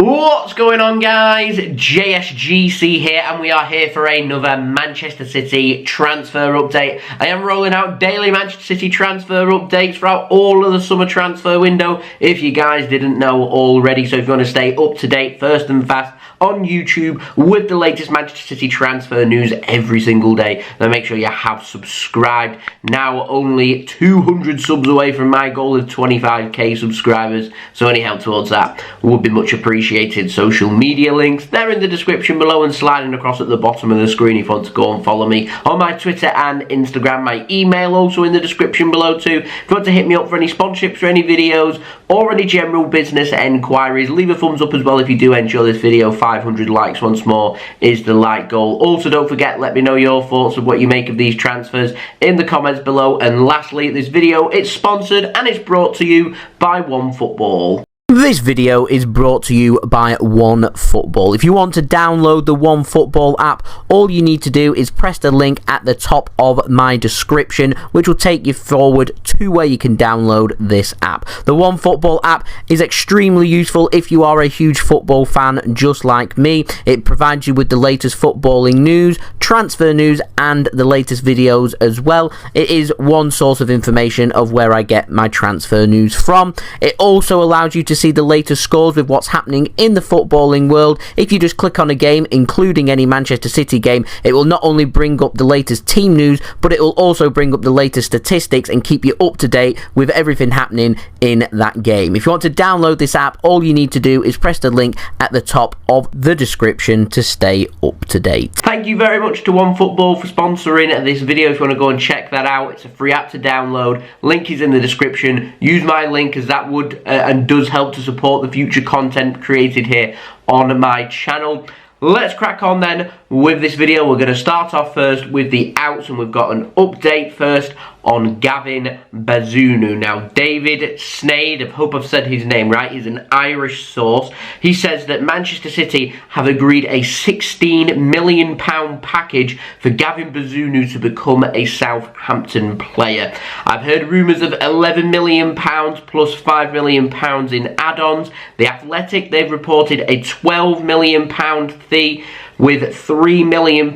What's going on, guys? JSGC here, and we are here for another Manchester City transfer update. I am rolling out daily Manchester City transfer updates throughout all of the summer transfer window, if you guys didn't know already. So if you want to stay up to date first and fast on YouTube with the latest Manchester City transfer news every single day, then make sure you have subscribed. Now only 200 subs away from my goal of 25k subscribers, so any help towards that would be much appreciated. Social media links, they're in the description below and sliding across at the bottom of the screen if you want to go and follow me on my Twitter and Instagram. My email also in the description below too. If you want to hit me up for any sponsorships for any videos or any general business enquiries, leave a thumbs up as well if you do enjoy this video. 500 likes once more is the like goal. Also, don't forget, let me know your thoughts of what you make of these transfers in the comments below. And lastly, this video, it's sponsored and it's brought to you by OneFootball. This video is brought to you by OneFootball. If you want to download the OneFootball app, all you need to do is press the link at the top of my description, which will take you forward to where you can download this app. The OneFootball app is extremely useful if you are a huge football fan just like me. It provides you with the latest footballing news, transfer news, and the latest videos as well. It is one source of information of where I get my transfer news from. It also allows you to see the latest scores with what's happening in the footballing world. If you just click on a game, including any Manchester City game, it will not only bring up the latest team news, but it will also bring up the latest statistics and keep you up to date with everything happening in that game. If you want to download this app, all you need to do is press the link at the top of the description to stay up to date. Thank you very much to OneFootball for sponsoring this video. If you want to go and check that out, it's a free app to download. Link is in the description. Use my link, as that would and does help to support the future content created here on my channel. Let's crack on then with this video. We're going to start off first with the outs, and we've got an update first on Gavin Bazunu. Now, David Sneyd, I hope I've said his name right, he's an Irish source. He says that Manchester City have agreed a £16 million package for Gavin Bazunu to become a Southampton player. I've heard rumours of £11 million plus £5 million in add-ons. The Athletic, they've reported a £12 million fee with £3 million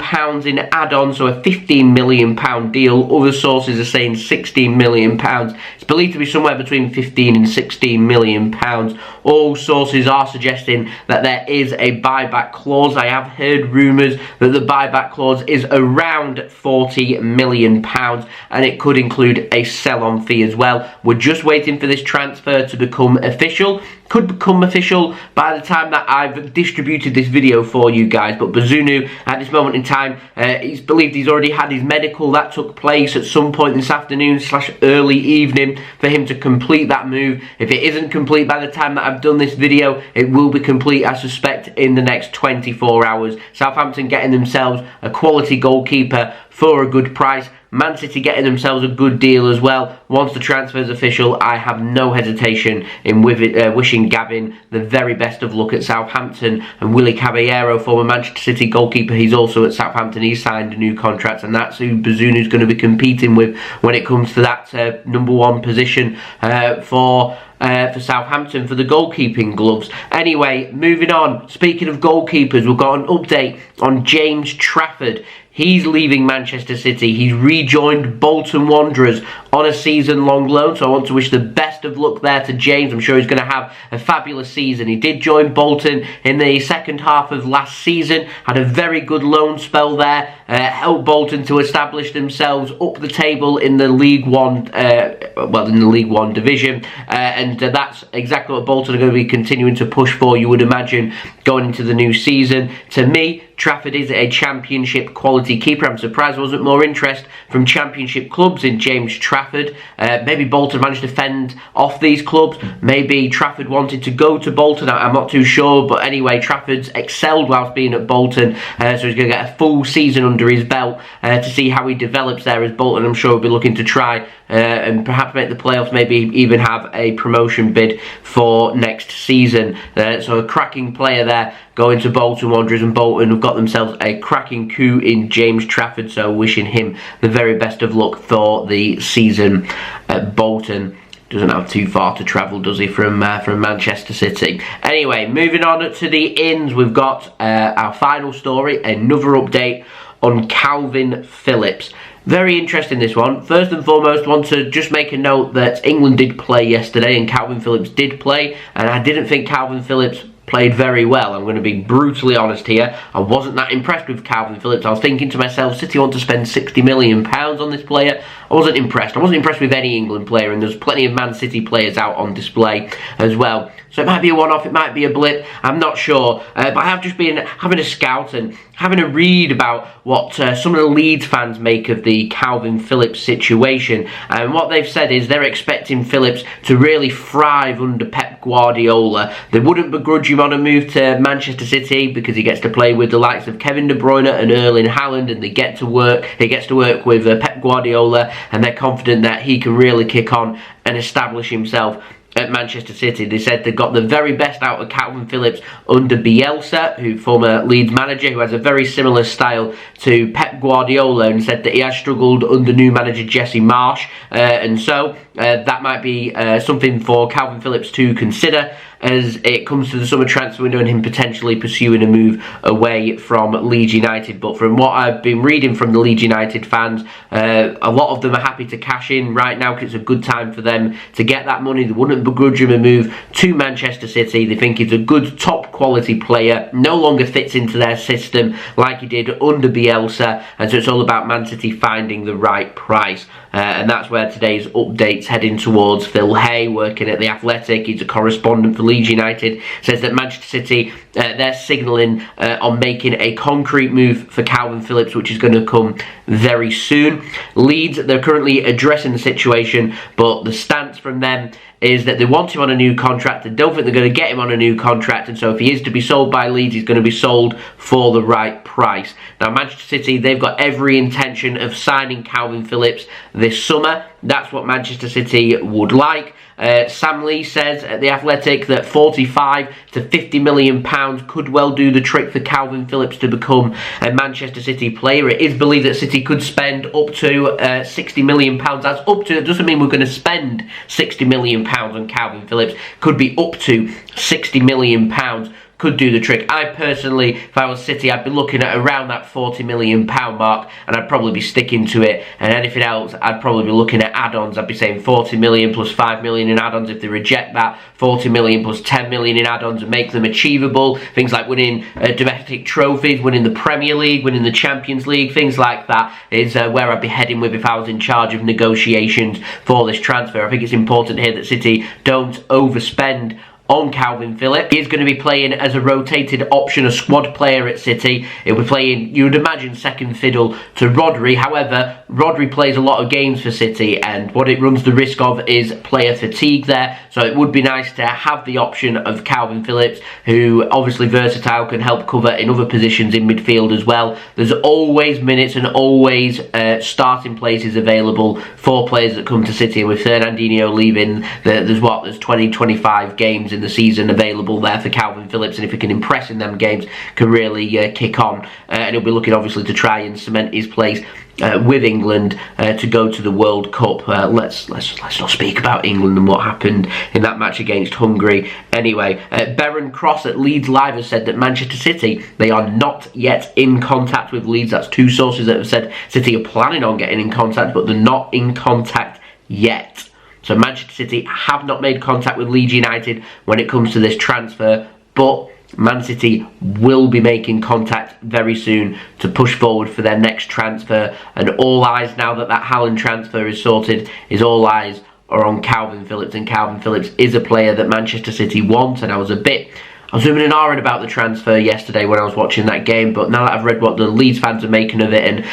in add-ons, so a £15 million deal. Other sources are saying £16 million. It's believed to be somewhere between £15 and £16 million. All sources are suggesting that there is a buyback clause. I have heard rumours that the buyback clause is around £40 million, and it could include a sell-on fee as well. We're just waiting for this transfer to become official. Could become official by the time that I've distributed this video for you guys. But Bazunu, at this moment in time, he's believed he's already had his medical. That took place at some point this afternoon / early evening for him to complete that move. If it isn't complete by the time that I've done this video, it will be complete, I suspect, in the next 24 hours. Southampton getting themselves a quality goalkeeper for a good price. Man City getting themselves a good deal as well. Once the transfer is official, I have no hesitation in wishing Gavin the very best of luck at Southampton. And Willy Caballero, former Manchester City goalkeeper, he's also at Southampton. He's signed a new contract, and that's who Bazunu's going to be competing with when it comes to that #1 position for Southampton for the goalkeeping gloves. Anyway, moving on. Speaking of goalkeepers, we've got an update on James Trafford. He's leaving Manchester City. He's rejoined Bolton Wanderers on a season-long loan, so I want to wish the best of luck there to James. I'm sure he's going to have a fabulous season. He did join Bolton in the second half of last season, had a very good loan spell there, helped Bolton to establish themselves up the table in the League One, in the League One division, and that's exactly what Bolton are going to be continuing to push for, you would imagine, going into the new season. To me, Trafford is a championship quality keeper. I'm surprised there wasn't more interest from championship clubs in James Trafford. Maybe Bolton managed to fend off these clubs. Maybe Trafford wanted to go to Bolton. I'm not too sure. But anyway, Trafford's excelled whilst being at Bolton. So he's going to get a full season under his belt to see how he develops there as Bolton. I'm sure he'll be looking to try and perhaps make the playoffs, maybe even have a promotion bid for next season. So a cracking player there going to Bolton Wanderers, and Bolton have got themselves a cracking coup in James Trafford, so wishing him the very best of luck for the season at Bolton. doesn't have too far to travel, does he, from Manchester City? Anyway, moving on to the ins, we've got our final story, another update on Kalvin Phillips. Very interesting, this one. First and foremost, want to just make a note that England did play yesterday and Kalvin Phillips did play, and I didn't think Kalvin Phillips played very well. I'm going to be brutally honest here. I wasn't that impressed with Kalvin Phillips. I was thinking to myself, City want to spend £60 million on this player. I wasn't impressed. I wasn't impressed with any England player, and there's plenty of Man City players out on display as well. So it might be a one-off, it might be a blip, I'm not sure. But I have just been having a scout and having a read about what some of the Leeds fans make of the Kalvin Phillips situation. And what they've said is they're expecting Phillips to really thrive under Pep Guardiola. They wouldn't begrudge him on a move to Manchester City because he gets to play with the likes of Kevin De Bruyne and Erling Haaland, and he gets to work with Pep Guardiola, and they're confident that he can really kick on and establish himself at Manchester City. They said they got the very best out of Kalvin Phillips under Bielsa, who former Leeds manager, who has a very similar style to Pep Guardiola, and said that he has struggled under new manager Jesse Marsch, and so that might be something for Kalvin Phillips to consider as it comes to the summer transfer window and him potentially pursuing a move away from Leeds United. But from what I've been reading from the Leeds United fans, a lot of them are happy to cash in right now because it's a good time for them to get that money. They wouldn't begrudge him a move to Manchester City. They think he's a good top quality player, no longer fits into their system like he did under Bielsa, and so it's all about Man City finding the right price. And that's where today's update's heading towards. Phil Hay, working at The Athletic, he's a correspondent for Leeds United, says that Manchester City, they're signalling on making a concrete move for Kalvin Phillips, which is going to come very soon. Leeds, they're currently addressing the situation, but the stance from them is that they want him on a new contract. They don't think they're going to get him on a new contract, and so if he is to be sold by Leeds, he's going to be sold for the right price. Now, Manchester City, they've got every intention of signing Kalvin Phillips this summer. That's what Manchester City would like. Sam Lee says at The Athletic that 45 to 50 million pounds could well do the trick for Kalvin Phillips to become a Manchester City player. It is believed that City could spend up to 60 million pounds. That's up to, it doesn't mean we're going to spend 60 million pounds on Kalvin Phillips. Could be up to 60 million pounds. Could do the trick. I personally, if I was City, I'd be looking at around that £40 million mark, and I'd probably be sticking to it. And anything else, I'd probably be looking at add-ons. I'd be saying 40 million plus 5 million in add-ons. If they reject that, 40 million plus 10 million in add-ons and make them achievable. Things like winning domestic trophies, winning the Premier League, winning the Champions League, things like that is where I'd be heading with if I was in charge of negotiations for this transfer. I think it's important here that City don't overspend on Kalvin Phillips. He is going to be playing as a rotated option, a squad player at City. He'll be playing, you would imagine, second fiddle to Rodri. However, Rodri plays a lot of games for City, and what it runs the risk of is player fatigue there. So it would be nice to have the option of Kalvin Phillips, who obviously versatile, can help cover in other positions in midfield as well. There's always minutes and always starting places available for players that come to City, and with Fernandinho leaving, there's 20-25 games in the season available there for Kalvin Phillips, and if he can impress in them games, can really kick on, and he'll be looking obviously to try and cement his place with England to go to the World Cup. Let's not speak about England and what happened in that match against Hungary. Anyway, Beren Cross at Leeds Live has said that Manchester City, they are not yet in contact with Leeds. That's two sources that have said City are planning on getting in contact, but they're not in contact yet. So Manchester City have not made contact with Leeds United when it comes to this transfer, but Man City will be making contact very soon to push forward for their next transfer, and all eyes, now that Haaland transfer is sorted, is all eyes are on Kalvin Phillips, and Kalvin Phillips is a player that Manchester City want. And I was zooming and ahhing about the transfer yesterday when I was watching that game, but now that I've read what the Leeds fans are making of it and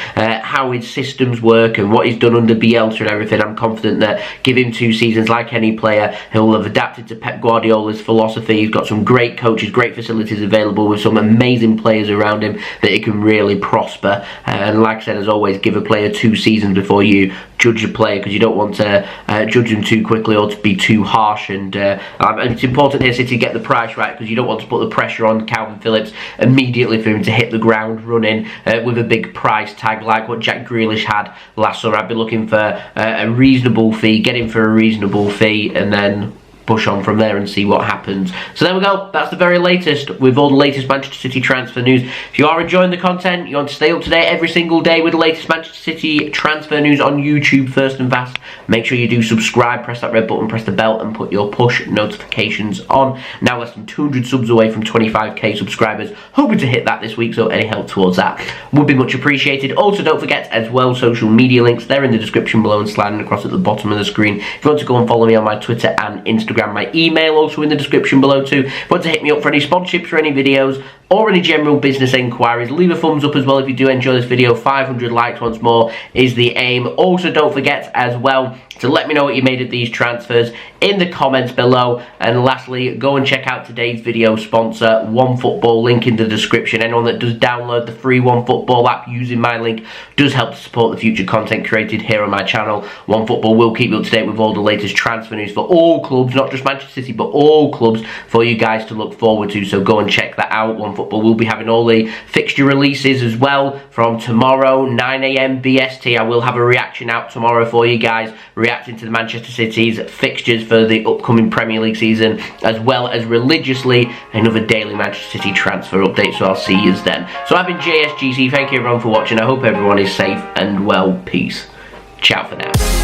how his systems work and what he's done under Bielsa and everything, I'm confident that give him 2 seasons, like any player, he'll have adapted to Pep Guardiola's philosophy. He's got some great coaches, great facilities available with some amazing players around him that he can really prosper. And like I said, as always, give a player 2 seasons before you judge a player, because you don't want to judge them too quickly or to be too harsh. And it's important here, City, get the price right, because you don't want to put the pressure on Kalvin Phillips immediately for him to hit the ground running with a big price tag like what Jack Grealish had last summer. I'd be looking for a reasonable fee, get him for a reasonable fee, and then push on from there and see what happens. So there we go, that's the very latest with all the latest Manchester City transfer news. If you are enjoying the content, you want to stay up to date every single day with the latest Manchester City transfer news on YouTube first and fast, make sure you do subscribe, press that red button, press the bell and put your push notifications on. Now less than 200 subs away from 25k subscribers, hoping to hit that this week, so any help towards that would be much appreciated. Also don't forget as well, social media links, they're in the description below and sliding across at the bottom of the screen. If you want to go and follow me on my Twitter and Instagram, my email also in the description below too. If you want to hit me up for any sponsorships for any videos or any general business enquiries, leave a thumbs up as well if you do enjoy this video. 500 likes once more is the aim. Also don't forget as well to let me know what you made of these transfers in the comments below. And lastly, go and check out today's video sponsor, OneFootball, link in the description. Anyone that does download the free OneFootball app using my link does help to support the future content created here on my channel. OneFootball will keep you up to date with all the latest transfer news for all clubs, not just Manchester City, but all clubs for you guys to look forward to. So go and check that out. OneFootball will be having all the fixture releases as well from tomorrow, 9 AM BST. I will have a reaction out tomorrow for you guys, reacting to the Manchester City's fixtures for the upcoming Premier League season, as well as religiously another daily Manchester City transfer update. So I'll see you then. So I've been JSGC. Thank you everyone for watching. I hope everyone is safe and well. Peace. Ciao for now.